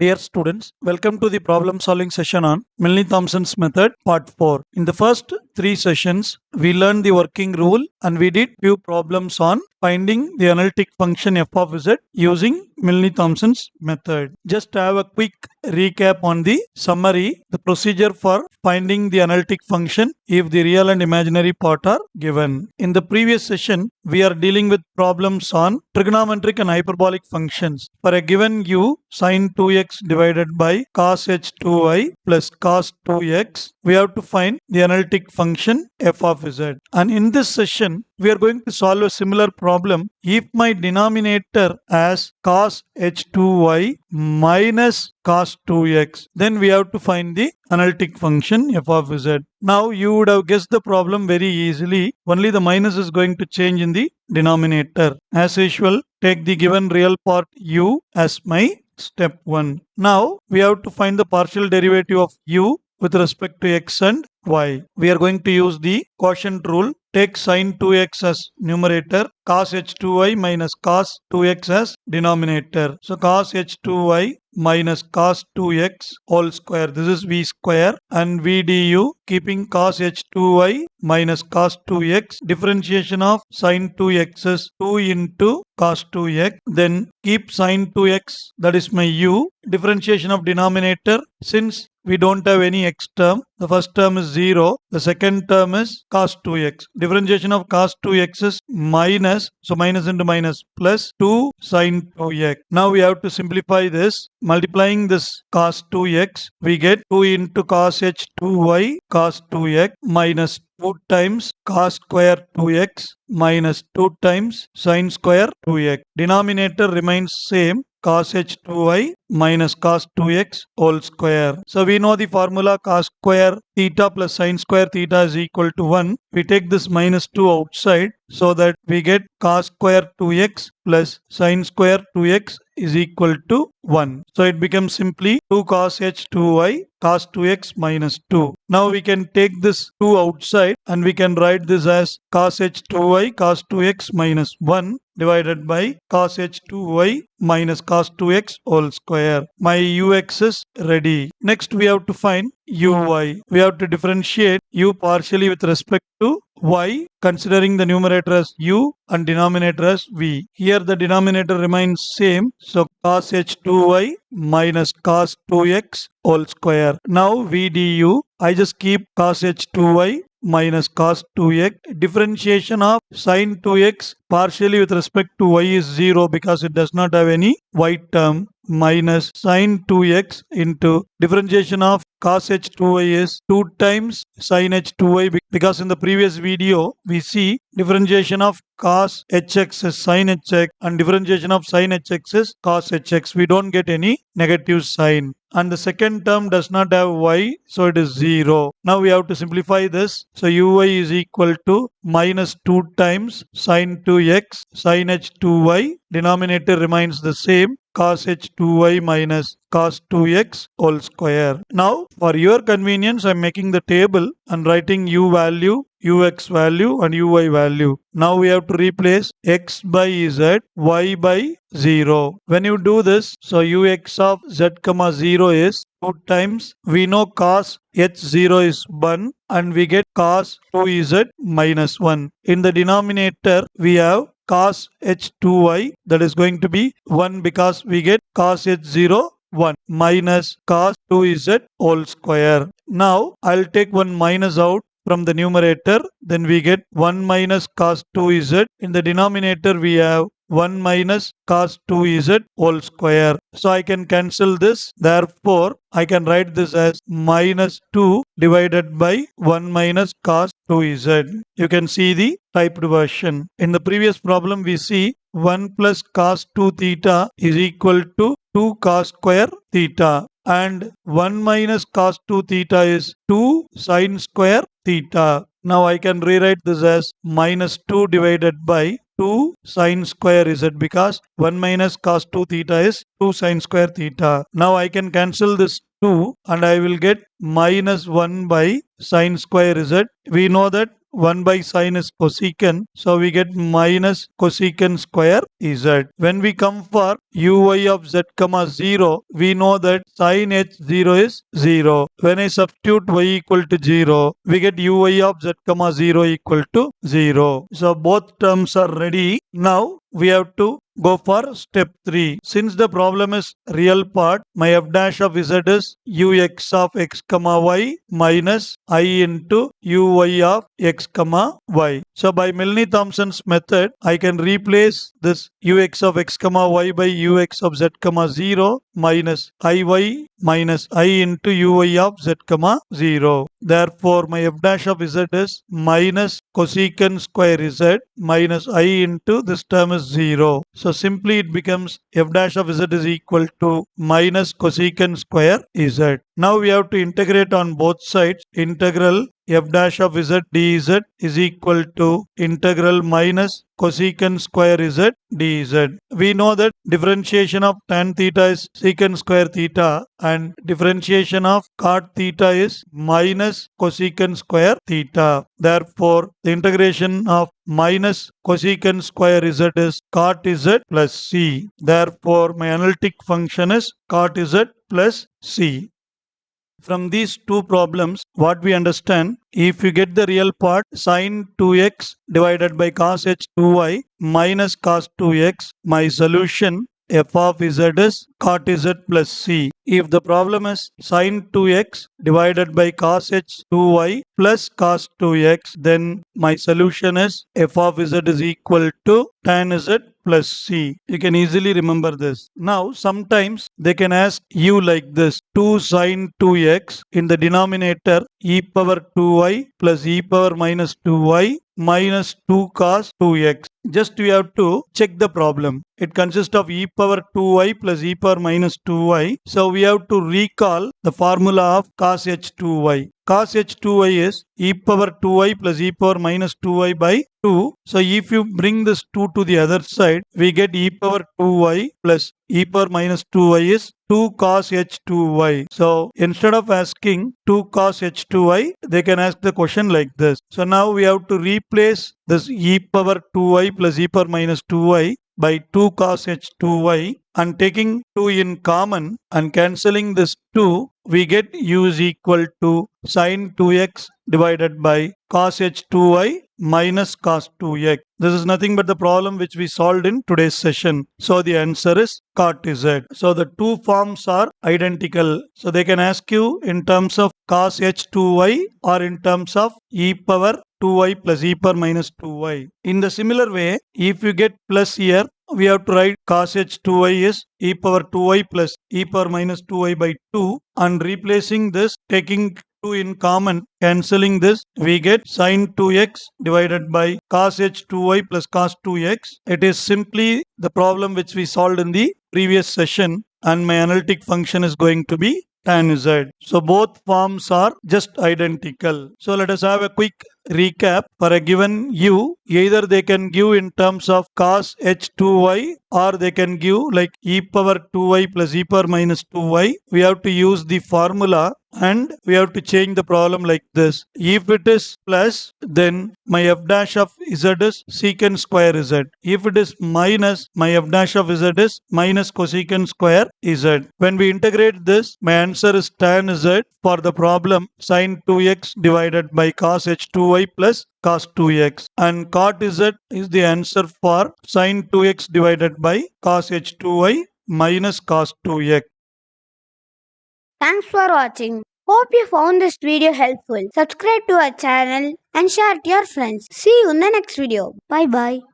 Dear students, welcome to the problem solving session on Milne Thomson's method part 4. In the first 3 sessions, we learned the working rule and we did few problems on finding the analytic function f of z using Milne Thomson's method. Just to have a quick recap on the summary, the procedure for finding the analytic function if the real and imaginary part are given. In the previous session, we are dealing with problems on trigonometric and hyperbolic functions. For a given u, sin 2x divided by cos h2y plus cos 2x, we have to find the analytic function f of z. And in this session, we are going to solve a similar problem if my denominator as cos h2y minus cos 2x. Then we have to find the analytic function f of z. Now you would have guessed the problem very easily. Only the minus is going to change in the denominator. As usual, take the given real part u as my step 1. Now we have to find the partial derivative of u with respect to x and y. We are going to use the quotient rule. Take sin 2x as numerator, cos h2y minus cos 2x as denominator. So cos h2y minus cos 2x whole square. This is v square and v du. Keeping cos h2y minus cos 2x. Differentiation of sin 2x is 2 into cos 2x. Then keep sin 2x, that is my u. Differentiation of denominator, since we don't have any x term, the first term is 0, the second term is cos 2x. Differentiation of cos 2x is minus, so minus into minus, plus 2 sin 2x. Now we have to simplify this. Multiplying this cos 2x, we get 2 into cos h2y cos 2x minus 2 times cos square 2x minus 2 times sin square 2x. Denominator remains same, cos h2y minus cos 2x whole square. So we know the formula cos square theta plus sin square theta is equal to 1. We take this minus 2 outside so that we get cos square 2x plus sin square 2x is equal to 1. So it becomes simply 2 cos h2y cos 2x minus 2. Now we can take this 2 outside and we can write this as cos h2y cos 2x minus 1 divided by cos h2y minus cos 2x whole square. My ux is ready. Next we have to find uy. We have to differentiate u partially with respect to y, considering the numerator as u and denominator as v. Here the denominator remains same, so cos h2y minus cos 2x whole square. Now v du, I just keep cos h2y minus cos 2x. Differentiation of sin 2x partially with respect to y is 0 because it does not have any y term, minus sin 2x into differentiation of cos h2y is 2 times sin h2y, because in the previous video we see differentiation of cos hx is sin hx and differentiation of sin hx is cos hx. We don't get any negative sign. And the second term does not have y, so it is 0. Now we have to simplify this. So uy is equal to minus 2 times sin 2x sin h2y. Denominator remains the same, cos h2y minus cos 2x whole square. Now for your convenience, I am making the table and writing u value, ux value and uy value. Now we have to replace x by z, y by 0. When you do this, so ux of z comma 0 is 2 times, we know cos h0 is 1 and we get cos 2z minus 1. In the denominator we have cos h2y, that is going to be 1 because we get cos h0 1 minus cos 2z whole square. Now I'll take one minus out from the numerator, then we get 1 minus cos 2z. In the denominator we have 1 minus cos 2z whole square. So I can cancel this. Therefore, I can write this as minus 2 divided by 1 minus cos 2z. You can see the typed version. In the previous problem, we see 1 plus cos 2 theta is equal to 2 cos square theta. And 1 minus cos 2 theta is 2 sin square theta. Now I can rewrite this as minus 2 divided by 2 sin square z, because 1 minus cos 2 theta is 2 sin square theta. Now I can cancel this 2 and I will get minus 1 by sin square z. We know that 1 by sine is cosecant. So we get minus cosecant square z. When we come for uy of z comma 0, we know that sine h0 is 0. When I substitute y equal to 0, we get uy of z comma 0 equal to 0. So both terms are ready. Now we have to go for step 3. Since the problem is real part, my f dash of z is ux of x comma y minus I into uy of x comma y. So by Milne Thomson's method, I can replace this ux of x comma y by ux of z comma 0 minus iy minus I into uy of z comma 0. Therefore, my f dash of z is minus cosecant square z minus I into this term is 0. So simply it becomes f dash of z is equal to minus cosecant square z. Now we have to integrate on both sides. Integral f dash of z dz is equal to integral minus cosecant square z dz. We know that differentiation of tan theta is secant square theta and differentiation of cot theta is minus cosecant square theta. Therefore, the integration of minus cosecant square z is cot z plus c. Therefore, my analytic function is cot z plus c. From these two problems, what we understand, if you get the real part, sine 2x divided by cos h 2y minus cos 2x, my solution f of z is cot z plus c. If the problem is sine 2x divided by cos h 2y plus cos 2x, then my solution is f of z is equal to tan z plus c. You can easily remember this. Now, sometimes they can ask you like this: 2 sine 2x in the denominator e power 2y plus e power minus 2y minus 2 cos 2x. Just we have to check the problem. It consists of e power 2y plus e power minus 2y. So we have to recall the formula of cos h2y. Cos h2y is e power 2y plus e power minus 2y by 2. So if you bring this 2 to the other side, we get e power 2y plus e power minus 2y is 2 cos h2y. So instead of asking 2 cos h2y, they can ask the question like this. So now we have to replace this e power 2y plus e power minus 2y by 2 cos h2y and taking 2 in common and cancelling this 2, we get u is equal to sine 2x divided by cos h2y minus cos 2x. This is nothing but the problem which we solved in today's session. So the answer is cot z. So the two forms are identical. So they can ask you in terms of cos h2y or in terms of e power 2y plus e power minus 2y. In the similar way, if you get plus here, we have to write cos h2y is e power 2y plus e power minus 2y by 2 and replacing this, taking 2 in common, cancelling this, we get sine 2x divided by cos h2y plus cos 2x. It is simply the problem which we solved in the previous session and my analytic function is going to be tan z. So both forms are just identical. So let us have a quick recap. For a given u, either they can give in terms of cos h2y or they can give like e power 2y plus e power minus 2y. We have to use the formula and we have to change the problem like this. If it is plus, then my f dash of z is secant square z. If it is minus, my f dash of z is minus cosecant square z. When we integrate this, my answer is tan z for the problem sine 2x divided by cos h2y plus cos 2x, and cot z is the answer for sine 2x divided by cos h2y minus cos 2x. Thanks for watching. Hope you found this video helpful. Subscribe to our channel and share it to your friends. See you in the next video. Bye bye.